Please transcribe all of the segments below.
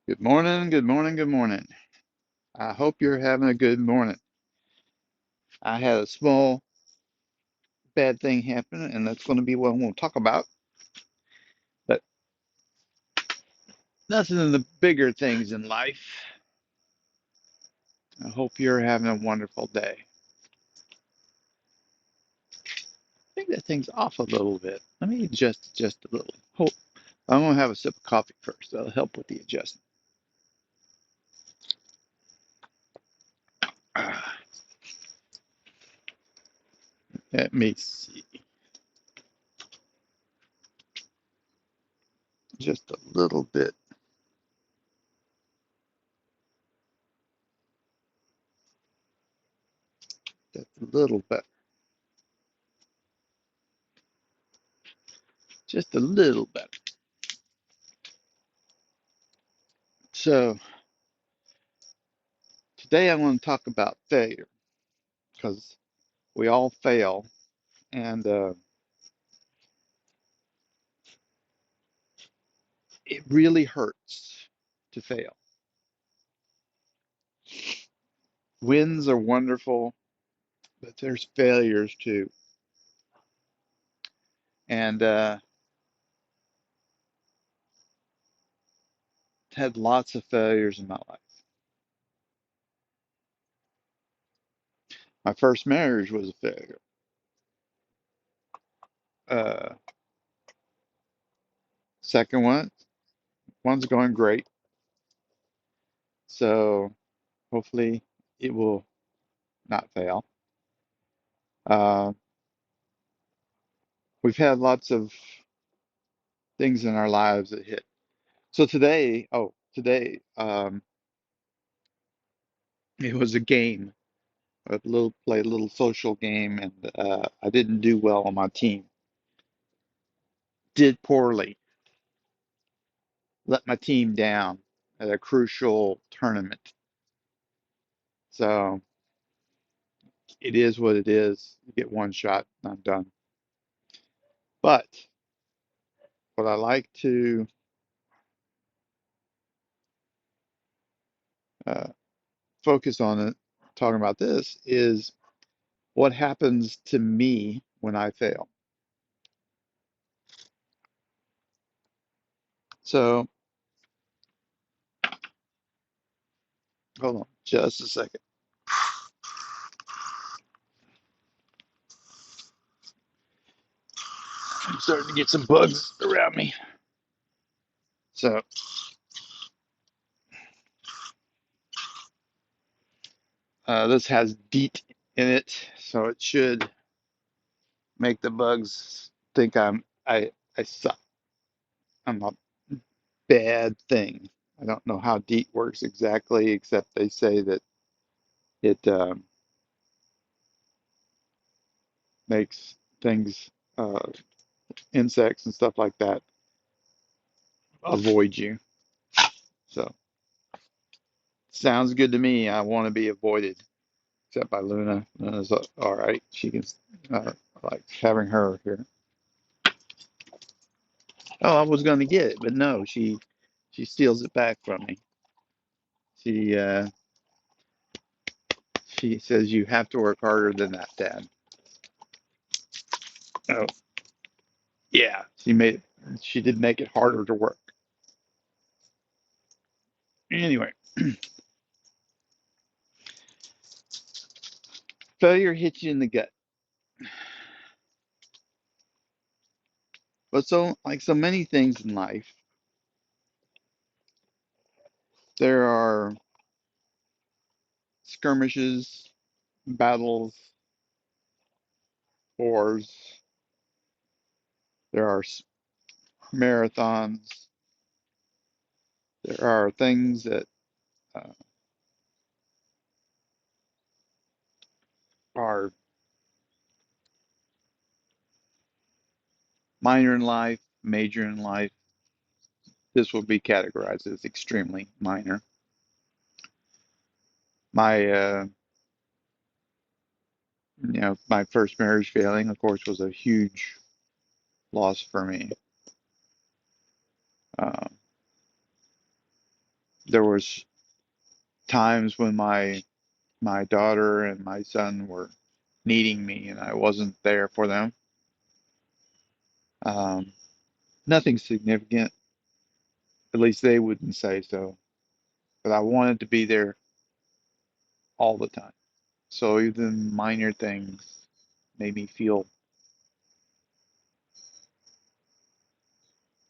Good morning, good morning, good morning. I hope you're having a good morning. I had a small bad thing happen, and that's going to be what I'm going to talk about. But nothing in the bigger things in life. I hope you're having a wonderful day. I think that thing's off a little bit. Let me adjust just a little. Hope I'm going to have a sip of coffee first. That'll help with the adjustment. Ah, let me see. Just a little bit. That's a little better. Just a little better. So today I want to talk about failure because we all fail, and it really hurts to fail. Wins are wonderful, but there's failures too. And had lots of failures in my life. My first marriage was a failure. Uh, Second one's going great. So hopefully it will not fail. Uh, we've had lots of things in our lives that hit. So today, it was a game, play a little social game, and I didn't do well on my team. Did poorly, let my team down at a crucial tournament. So it is what it is. You get one shot, and I'm done. But what I like to uh, focus on it, talking about this, is what happens to me when I fail. So hold on just a second. I'm starting to get some bugs around me. So this has DEET in it, so it should make the bugs think I suck. I'm a bad thing. I don't know how DEET works exactly, except they say that it makes things, insects and stuff like that, avoid you. So sounds good to me. I want to be avoided, except by Luna. Luna's all right. She can, I like having her here. Oh, I was going to get it, but no, she steals it back from me. She uh, she says you have to work harder than that, Dad. Oh, yeah. She did make it harder to work. Anyway, failure hits you in the gut. But so, like so many things in life, there are skirmishes, battles, wars, there are marathons, there are things that uh, are minor in life, major in life. This will be categorized as extremely minor. My, my first marriage failing, of course, was a huge loss for me. Uh, There was times when my daughter and my son were needing me and I wasn't there for them. Um, Nothing significant, at least they wouldn't say so, but I wanted to be there all the time. So even minor things made me feel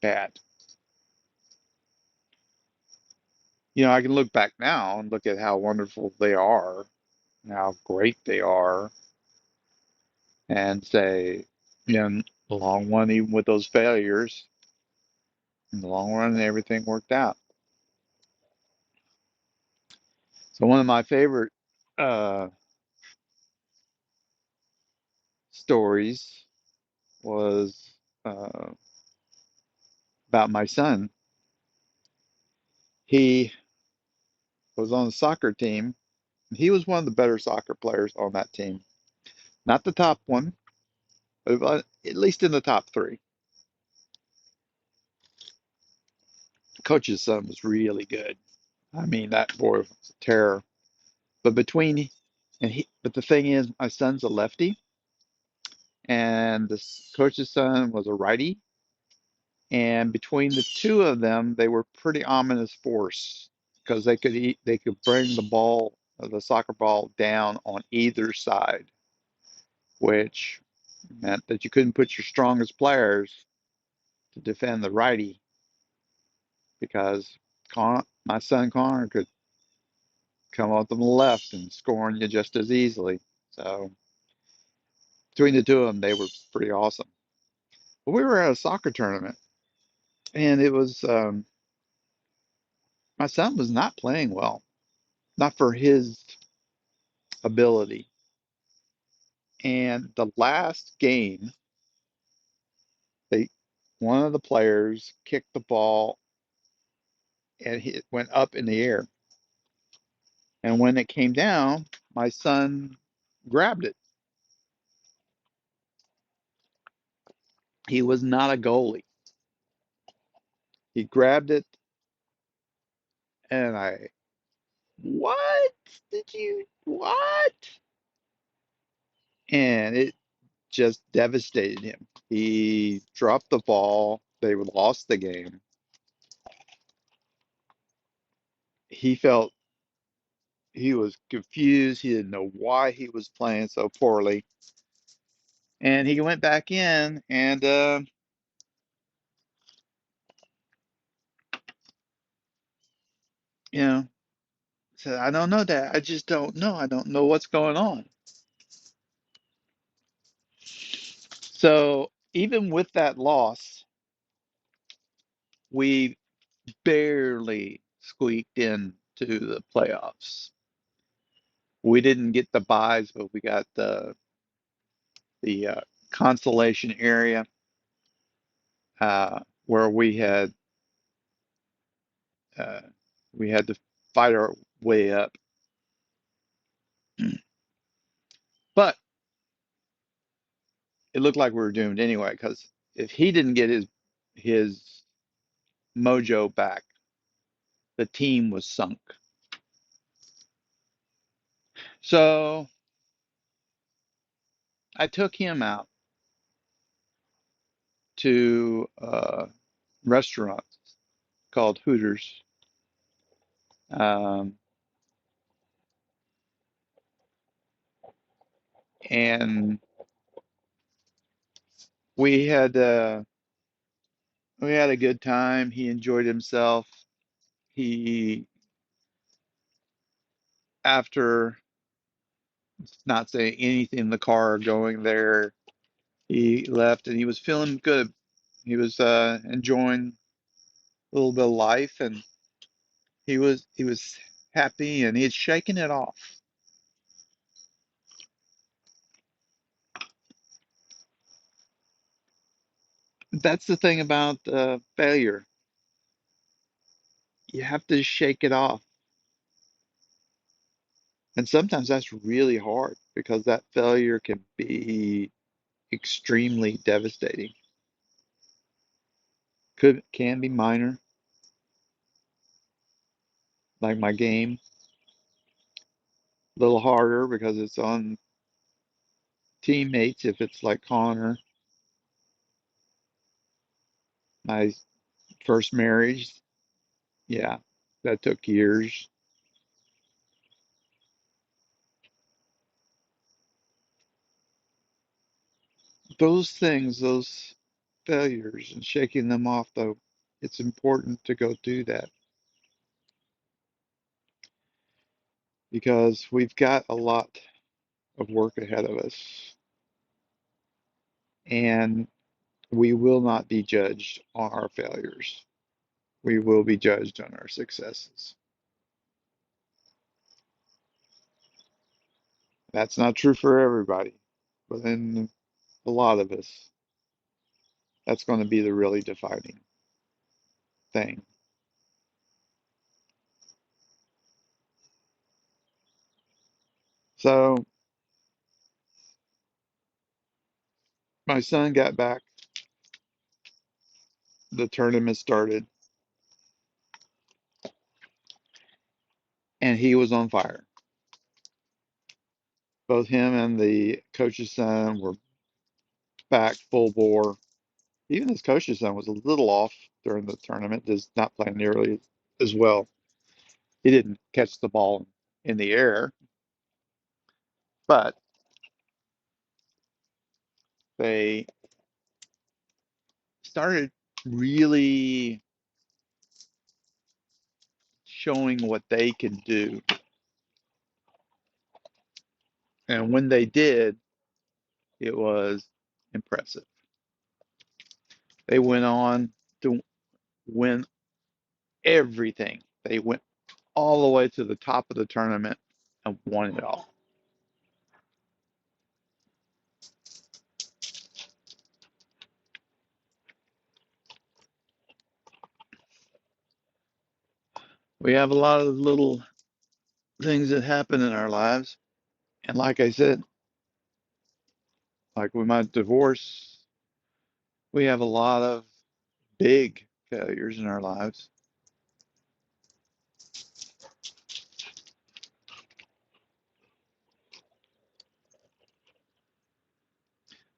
bad. I can look back now and look at how wonderful they are, and how great they are, and say, in the long run, even with those failures, in the long run, everything worked out. So one of my favorite uh, stories was uh, about my son. He was on the soccer team. He was one of the better soccer players on that team. Not the top one, but at least in the top three. The coach's son was really good. I mean, that boy was a terror. But but the thing is, my son's a lefty, and the coach's son was a righty. And between the two of them, they were pretty ominous force because they could bring the soccer ball down on either side, which meant that you couldn't put your strongest players to defend the righty because my son Connor could come up on the left and score on you just as easily. So between the two of them, they were pretty awesome. But we were at a soccer tournament, and it was my son was not playing well, not for his ability. And the last game, they one of the players kicked the ball and it went up in the air. And when it came down, my son grabbed it. He was not a goalie. He grabbed it, and what did you, what? And it just devastated him. He dropped the ball. They lost the game. He felt he was confused. He didn't know why he was playing so poorly. And he went back in and, you know, said, I don't know, Dad. I just don't know. I don't know what's going on. So even with that loss, we barely squeaked into the playoffs. We didn't get the buys, but we got the consolation area where uh, we had to fight our way up. But it looked like we were doomed anyway, because if he didn't get his mojo back, the team was sunk. So I took him out to a restaurant called Hooters. Um, and we had uh, we had a good time. He enjoyed himself. He, after not saying anything in the car going there, he left and he was feeling good. He was enjoying a little bit of life, and he was happy, and he had shaken it off. That's the thing about failure. You have to shake it off. And sometimes that's really hard because that failure can be extremely devastating. Can be minor, like my game, a little harder because it's on teammates. If it's like Connor, my first marriage, yeah, that took years. Those things, those failures and shaking them off, though, it's important to go do that because we've got a lot of work ahead of us and we will not be judged on our failures. We will be judged on our successes. That's not true for everybody, but in a lot of us, that's going to be the really defining thing. So my son got back, the tournament started, and he was on fire. Both him and the coach's son were back full bore. Even his coach's son was a little off during the tournament, just not playing nearly as well. He didn't catch the ball in the air, but they started really showing what they can do. And when they did, it was impressive. They went on to win everything. They went all the way to the top of the tournament and won it all. We have a lot of little things that happen in our lives. And like I said, like with my divorce, we have a lot of big failures in our lives.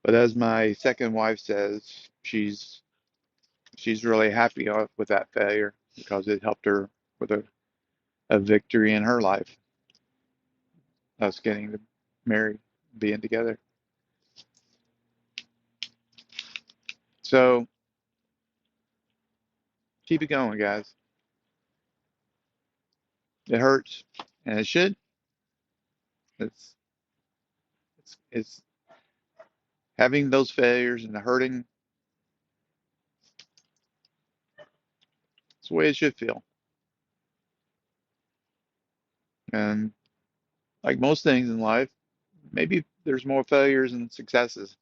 But as my second wife says, she's really happy with that failure because it helped her with a victory in her life, us getting married, being together. So keep it going, guys. It hurts, and it should. It's it's having those failures and the hurting. It's the way it should feel. And like most things in life, maybe there's more failures than successes.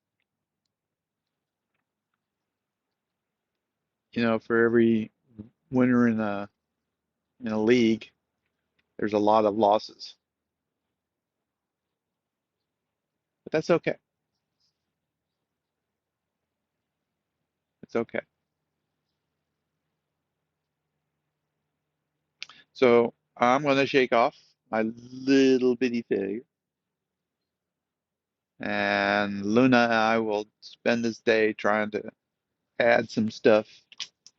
For every winner in a league, there's a lot of losses. But that's okay. It's okay. So I'm going to shake off my little bitty failure, and Luna and I will spend this day trying to add some stuff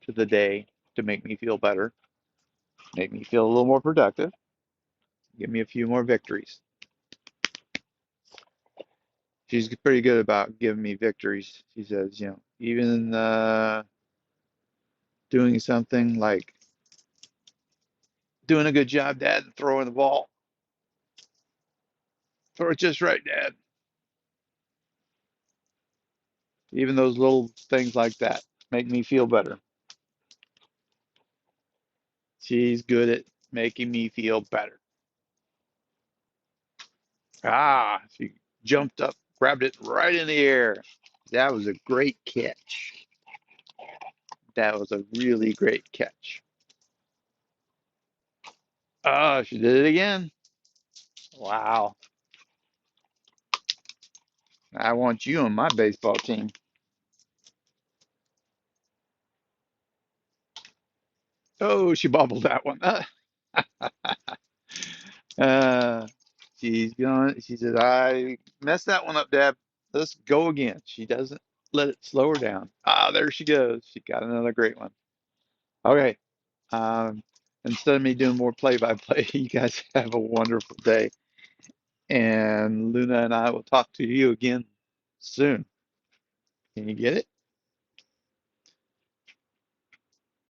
to the day to make me feel better, make me feel a little more productive, give me a few more victories. She's pretty good about giving me victories. She says, even doing something like doing a good job, Dad, and throwing the ball. Throw it just right, Dad. Even those little things like that make me feel better. She's good at making me feel better. She jumped up, grabbed it right in the air. That was a great catch. That was a really great catch. She did it again. Wow. I want you on my baseball team. Oh, she bobbled that one. Uh, she's going. She says, "I messed that one up, Dad. Let's go again." She doesn't let it slow her down. Ah, there she goes. She got another great one. Okay. Um, instead of me doing more play-by-play, you guys have a wonderful day, and Luna and I will talk to you again soon. Can you get it?